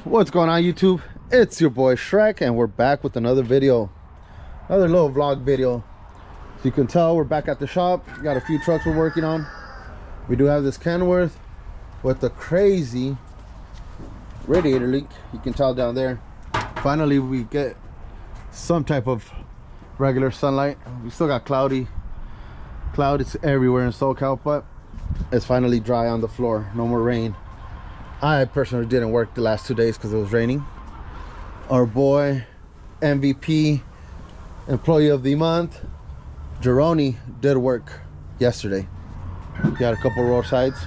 What's going on, YouTube? It's your boy Shrek, and we're back with another video, another little vlog video. As you can tell, we're back at the shop. We got a few trucks we're working on. We do have this Kenworth with the crazy radiator leak. You can tell down there. Finally we get some type of regular sunlight. We still got cloud. It's everywhere in SoCal, but it's finally dry on the floor. No more rain. I personally didn't work the last 2 days because it was raining. Our boy MVP, employee of the month, Jeroni, did work yesterday. He had a couple roadsides.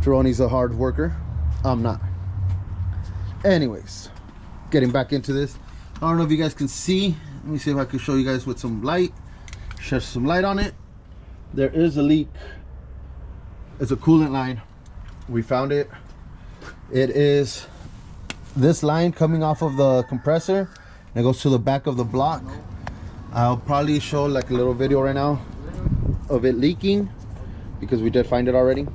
Jeroni's a hard worker. I'm not. Anyways, getting back into this. I don't know if you guys can see. Let me see if I can show you guys with some light. Shed some light on it. There is a leak. It's a coolant line. We found it. It is this line coming off of the compressor, and it goes to the back of the block. I'll probably show like a little video right now of it leaking because we did find it already.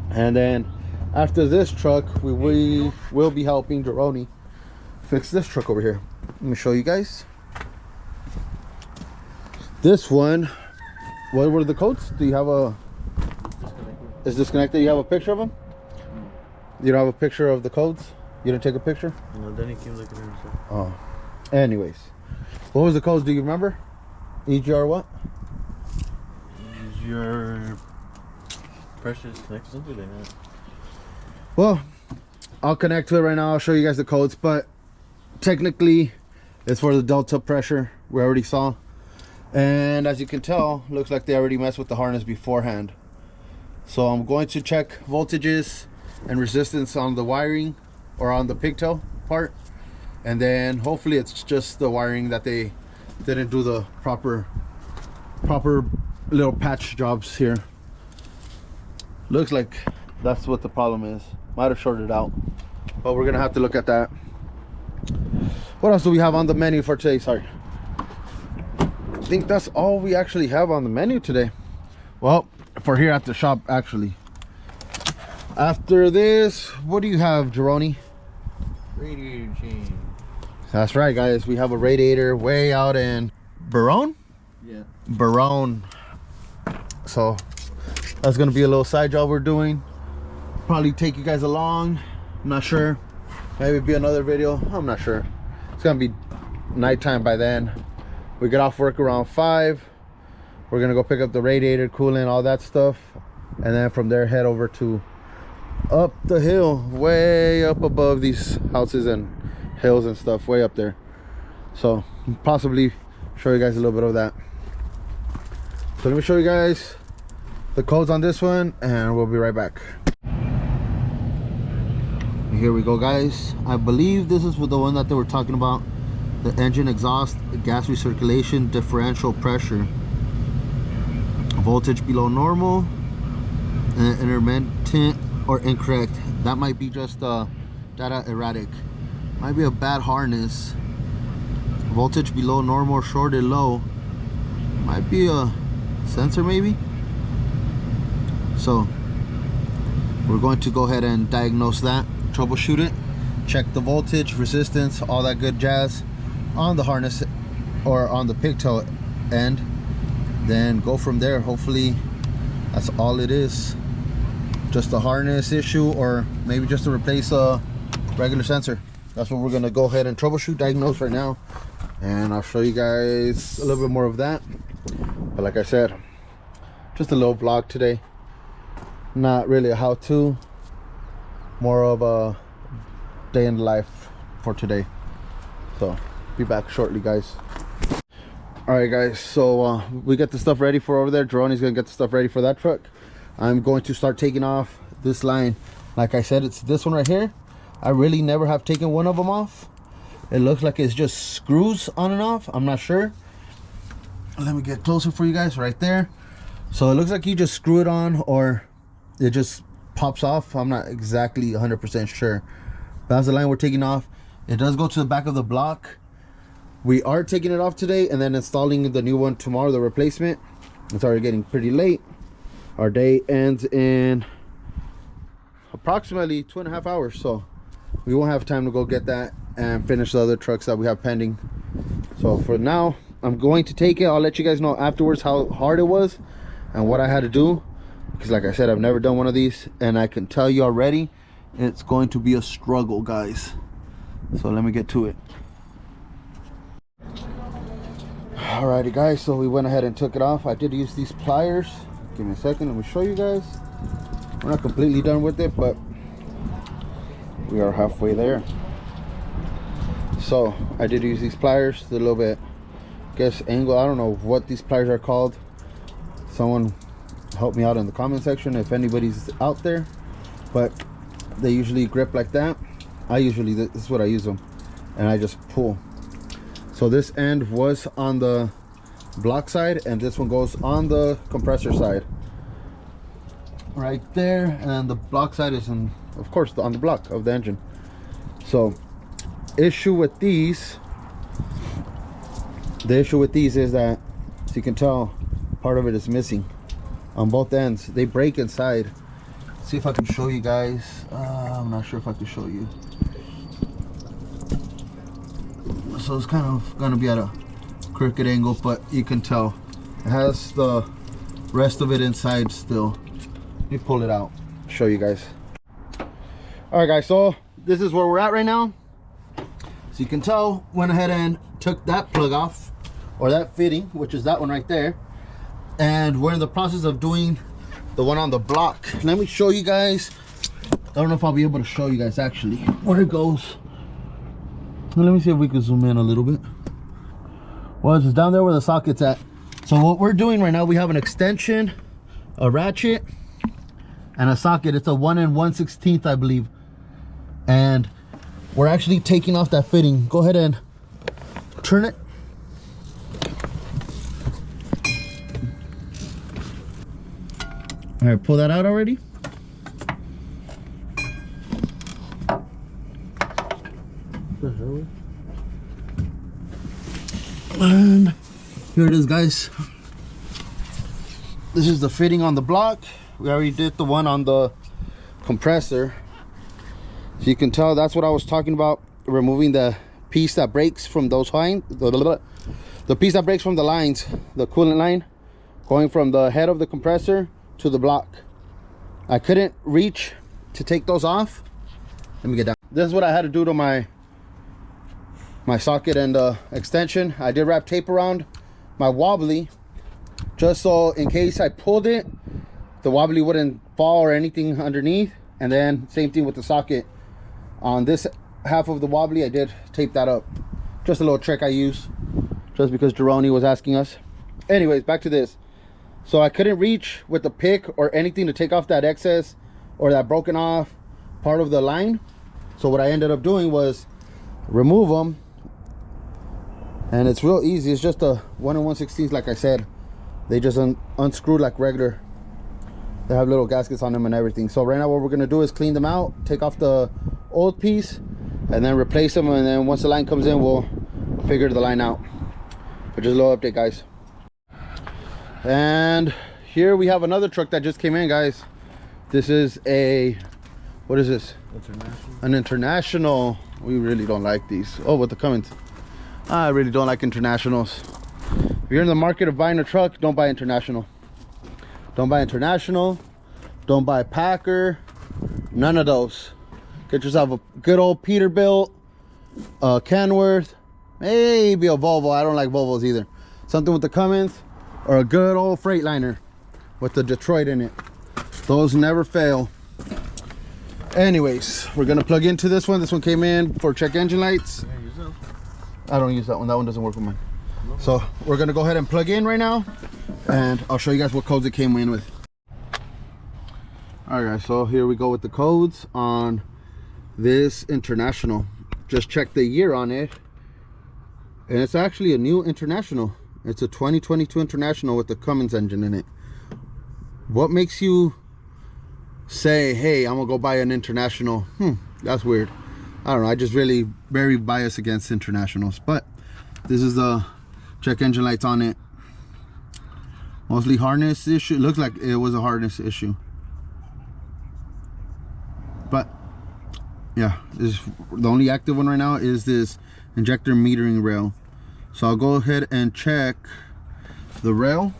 And then after this truck, we will be helping Jeroni fix this truck over here. Let me show you guys. This one, what were the codes? Do you have a... Is disconnected? You have a picture of them? You don't have a picture of the codes? You didn't take a picture? No, then he came looking at himself. Oh. Anyways. What was the codes? Do you remember? EGR what? Your pressure disconnect, something like that. Well, I'll connect to it right now. I'll show you guys the codes, but technically it's for the delta pressure we already saw. And as you can tell, looks like they already messed with the harness beforehand. So I'm going to check voltages and resistance on the wiring or on the pigtail part, and then hopefully it's just the wiring that they didn't do the proper little patch jobs here. Looks like that's what the problem is. Might have shorted out, but we're gonna have to look at that. What else do we have on the menu for today? Sorry, I think that's all we actually have on the menu today. Well, for here at the shop, actually. After this, what do you have, Jeroni? Radiator change. That's right, guys. We have a radiator way out in Barone? Yeah. Barone. So that's gonna be a little side job we're doing. Probably take you guys along. I'm not sure. Maybe be another video. I'm not sure. It's gonna be nighttime by then. We get off work around 5. We're gonna go pick up the radiator, coolant, all that stuff, and then from there head over to up the hill, way up above these houses and hills and stuff, way up there. So possibly show you guys a little bit of that. So let me show you guys the codes on this one, and we'll be right back. Here we go, guys. I believe this is the one that they were talking about, the engine exhaust gas recirculation differential pressure. Voltage below normal, intermittent or incorrect. That might be just data erratic. Might be a bad harness. Voltage below normal, shorted low. Might be a sensor maybe. So we're going to go ahead and diagnose that, troubleshoot it, check the voltage, resistance, all that good jazz on the harness or on the pigtail end. Then go from there. Hopefully that's all it is, just a harness issue, or maybe just to replace a regular sensor. That's what we're gonna go ahead and troubleshoot, diagnose right now, and I'll show you guys a little bit more of that. But like I said, just a little vlog today, not really a how-to, more of a day in the life for today. So be back shortly, guys. All right, guys, so we get the stuff ready for over there. Jeroni's gonna get the stuff ready for that truck. I'm going to start taking off this line. Like I said, it's this one right here. I really never have taken one of them off. It looks like it's just screws on and off. I'm not sure. Let me get closer for you guys. Right there. So it looks like you just screw it on or it just pops off. I'm not exactly 100% sure. That's the line we're taking off. It does go to the back of the block. We are taking it off today and then installing the new one tomorrow, the replacement. It's already getting pretty late. Our day ends in approximately 2.5 hours, so we won't have time to go get that and finish the other trucks that we have pending. So for now, I'm going to take it. I'll let you guys know afterwards how hard it was and what I had to do, because like I said, I've never done one of these, and I can tell you already it's going to be a struggle, guys. So let me get to it. Alrighty guys, so we went ahead and took it off. I did use these pliers. Give me a second, let me show you guys. We're not completely done with it, but we are halfway there. So I did use these pliers, a little bit, I guess, angle. I don't know what these pliers are called. Someone help me out in the comment section if anybody's out there, but they usually grip like that. This is what I use them, and I just pull. So this end was on the block side, and this one goes on the compressor side right there, and the block side is in, of course, on the block of the engine. So the issue with these is that, as you can tell, part of it is missing on both ends. They break inside. See if I can show you guys. I'm not sure if I can show you. So it's kind of gonna be at a crooked angle, but you can tell it has the rest of it inside still. Let me pull it out, show you guys. All right guys, so this is where we're at right now. So you can tell, went ahead and took that plug off, or that fitting, which is that one right there, and we're in the process of doing the one on the block. Let me show you guys. I don't know if I'll be able to show you guys actually where it goes. Let me see if we can zoom in a little bit. Well, it's just down there where the socket's at. So what we're doing right now, we have an extension, a ratchet, and a socket. It's a 1 1/16, I believe. And we're actually taking off that fitting. Go ahead and turn it. All right, pull that out already. And here it is, guys. This is the fitting on the block. We already did the one on the compressor. So you can tell that's what I was talking about, removing the piece that breaks from those lines, the piece that breaks from the lines, the coolant line, going from the head of the compressor to the block. I couldn't reach to take those off. Let me get down. This is what I had to do to my socket and extension. I did wrap tape around my wobbly, just so in case I pulled it, the wobbly wouldn't fall or anything underneath. And then same thing with the socket. On this half of the wobbly, I did tape that up. Just a little trick I use, just because Jeroni was asking us. Anyways, back to this. So I couldn't reach with the pick or anything to take off that excess or that broken off part of the line. So what I ended up doing was remove them, and it's real easy. It's just a 1 1/16, like I said. They just unscrewed like regular. They have little gaskets on them and everything. So right now what we're gonna do is clean them out, take off the old piece, and then replace them. And then once the line comes in, we'll figure the line out. But just a little update, guys. And here we have another truck that just came in, guys. This is a, what is this? International. An International. We really don't like these. Oh, with the Cummins. I really don't like Internationals. If you're in the market of buying a truck, don't buy International. Don't buy International. Don't buy Packer. None of those. Get yourself a good old Peterbilt, a Kenworth, maybe a Volvo. I don't like Volvos either. Something with the Cummins, or a good old Freightliner with the Detroit in it. Those never fail. Anyways, we're gonna plug into this one. This one came in for check engine lights. Yeah, use them. I don't use that one. That one doesn't work with mine. So we're gonna go ahead and plug in right now, and I'll show you guys what codes it came in with. All right, guys, so here we go with the codes on this International. Just check the year on it, and it's actually a new International. It's a 2022 International with the Cummins engine in it. What makes you say, hey, I'm gonna go buy an International? That's weird. I don't know. I just really very biased against Internationals. But this is the check engine lights on it. Mostly harness issue. It looks like it was a harness issue, but Yeah, this the only active one right now is this injector metering rail. So I'll go ahead and check the rail.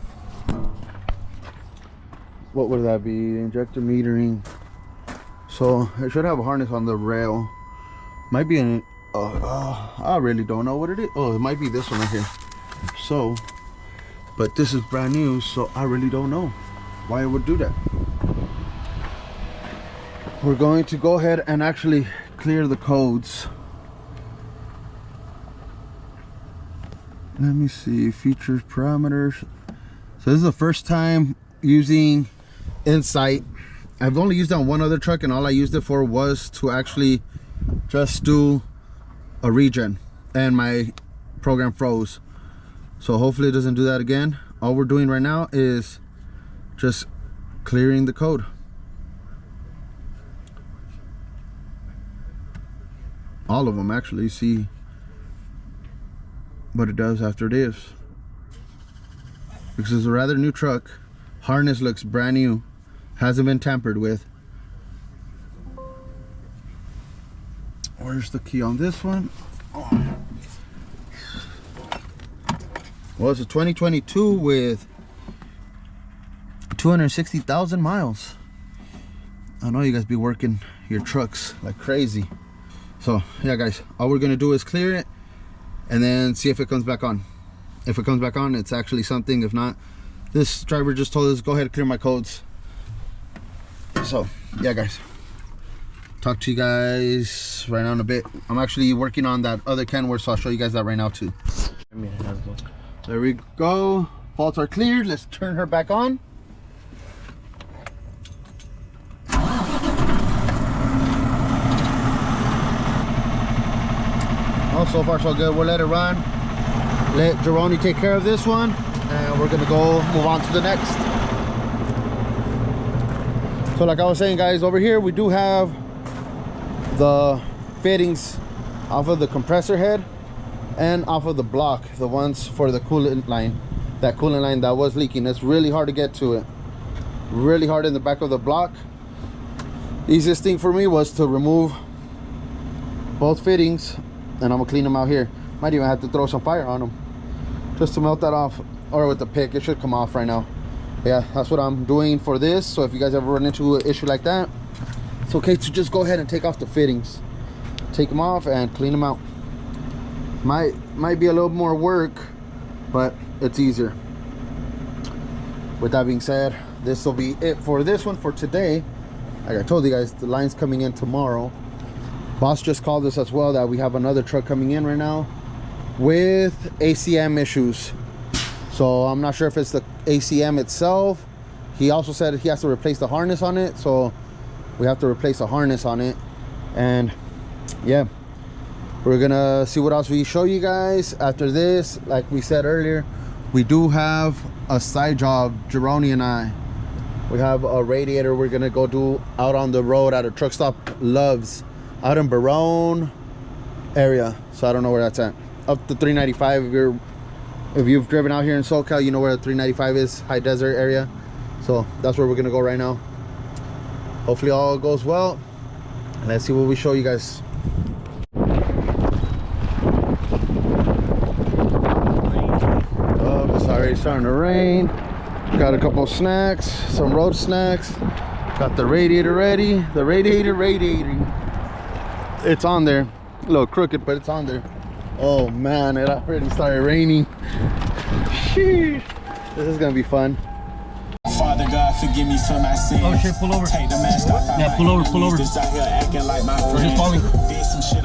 What would that be? Injector metering. So it should have a harness on the rail. Might be an I really don't know what it is. Oh, it might be this one right here. So, but this is brand new, so I really don't know why it would do that. We're going to go ahead and actually clear the codes. Let me see, features, parameters. So this is the first time using Insight. I've only used it on one other truck, and all I used it for was to actually just do a regen, and my program froze. So hopefully it doesn't do that again. All we're doing right now is just clearing the code. All of them actually, see what it does after it is. Because it's a rather new truck. Harness looks brand new, hasn't been tampered with. Where's the key on this one? Oh. Well, it's a 2022 with 260,000 miles. I know you guys be working your trucks like crazy. So yeah guys, all we're gonna do is clear it and then see if it comes back on. If it comes back on, it's actually something. If not, this driver just told us go ahead and clear my codes. So yeah guys, talk to you guys right now in a bit. I'm actually working on that other Kenworth, so I'll show you guys that right now too. There we go, faults are cleared. Let's turn her back on. Oh, so far so good. We'll let it run, let Jeroni take care of this one, and we're gonna go move on to the next. So like I was saying guys, over here we do have the fittings off of the compressor head and off of the block, the ones for the coolant line. That coolant line that was leaking, it's really hard to get to it, really hard in the back of the block. Easiest thing for me was to remove both fittings, and I'm gonna clean them out here. Might even have to throw some fire on them just to melt that off, or with the pick. It should come off right now. Yeah, that's what I'm doing for this. So if you guys ever run into an issue like that, it's okay to just go ahead and take off the fittings, take them off and clean them out. Might be a little more work, but it's easier. With that being said, this will be it for this one for today. Like I told you guys, the line's coming in tomorrow. Boss just called us as well that we have another truck coming in right now with ACM issues. So I'm not sure if it's the ACM itself. He also said he has to replace the harness on it, so we have to replace the harness on it. And yeah, we're gonna see what else we show you guys after this. Like we said earlier, we do have a side job, Jeroni and I. We have a radiator we're gonna go do out on the road at a truck stop, Loves, out in Barone area. So I don't know where that's at. Up to 395. If you've driven out here in SoCal, you know where 395 is, high desert area. So that's where we're gonna go right now. Hopefully all goes well. Let's see what we show you guys. Oh, it's already starting to rain. Got a couple snacks, some road snacks. Got the radiator ready. The radiator radiating. It's on there. A little crooked, but it's on there. Oh man, it already started raining. Sheesh. This is gonna be fun. Father God, forgive me for my sins. Oh shit, pull over. Take the mask off. Yeah, pull over, pull over. Just out here acting like my friends. Just falling. Did some shit